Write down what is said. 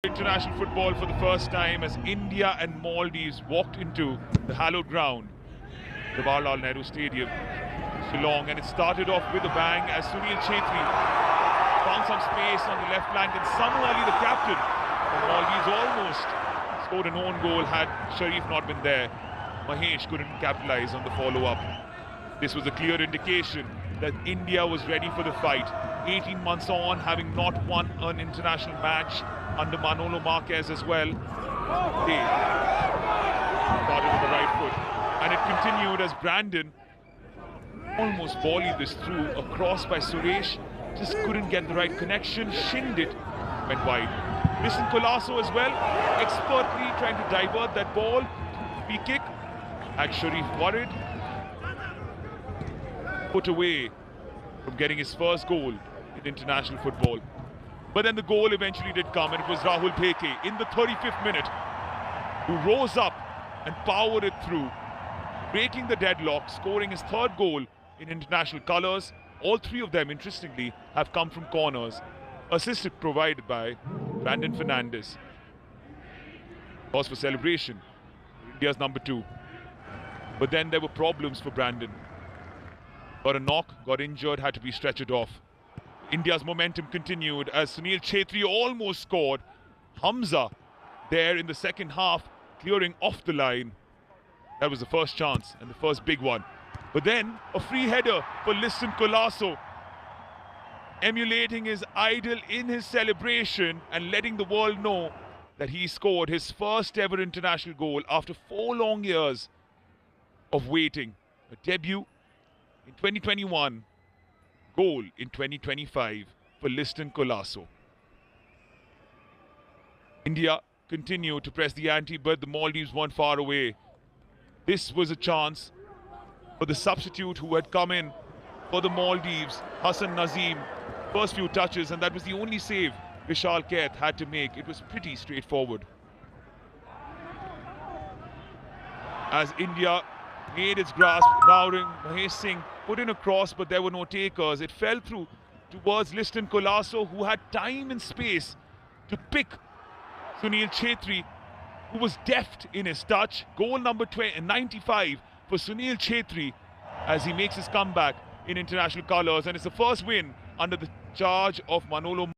International football for the first time as India and Maldives walked into the hallowed ground, the Jawaharlal Nehru Stadium, Shillong, and it started off with a bang as Sunil Chhetri found some space on the left flank, and Samu Ali, the captain of Maldives, almost scored an own goal had Sharif not been there. Mahesh couldn't capitalize on the follow-up. This was a clear indication that India was ready for the fight. 18 months on, having not won an international match under Manolo Marquez as well, they started with the right foot. And it continued as Brandon almost volleyed this through, a cross by Suresh, just couldn't get the right connection, shinned it, went wide. Listen Colasso as well, expertly trying to divert that ball. Free kick, had Sharif worried, put away from getting his first goal in international football. But then the goal eventually did come, and it was Rahul Bheke in the 35th minute who rose up and powered it through, breaking the deadlock, scoring his third goal in international colours. All three of them, interestingly, have come from corners. Assist provided by Brandon Fernandes. Cause for celebration, India's number 2. But then there were problems for Brandon. Got a knock, got injured, had to be stretchered off. India's momentum continued as Sunil Chhetri almost scored. Hamza there in the second half, clearing off the line. That was the first chance and the first big one. But then a free header for Liston Colasso, emulating his idol in his celebration and letting the world know that he scored his first ever international goal after 4 long years of waiting. A debut in 2021, goal in 2025 for Liston Colasso. India continued to press the ante, but the Maldives weren't far away. This was a chance for the substitute who had come in for the Maldives, Hassan Nazim. First few touches, and that was the only save Vishal Kaith had to make. It was pretty straightforward. As India made its grasp, Rowling, Mahesh Singh put in a cross, but there were no takers. It fell through towards Liston Colasso, who had time and space to pick Sunil Chhetri, who was deft in his touch. Goal number 95 for Sunil Chhetri as he makes his comeback in international colours, and it's the first win under the charge of Manolo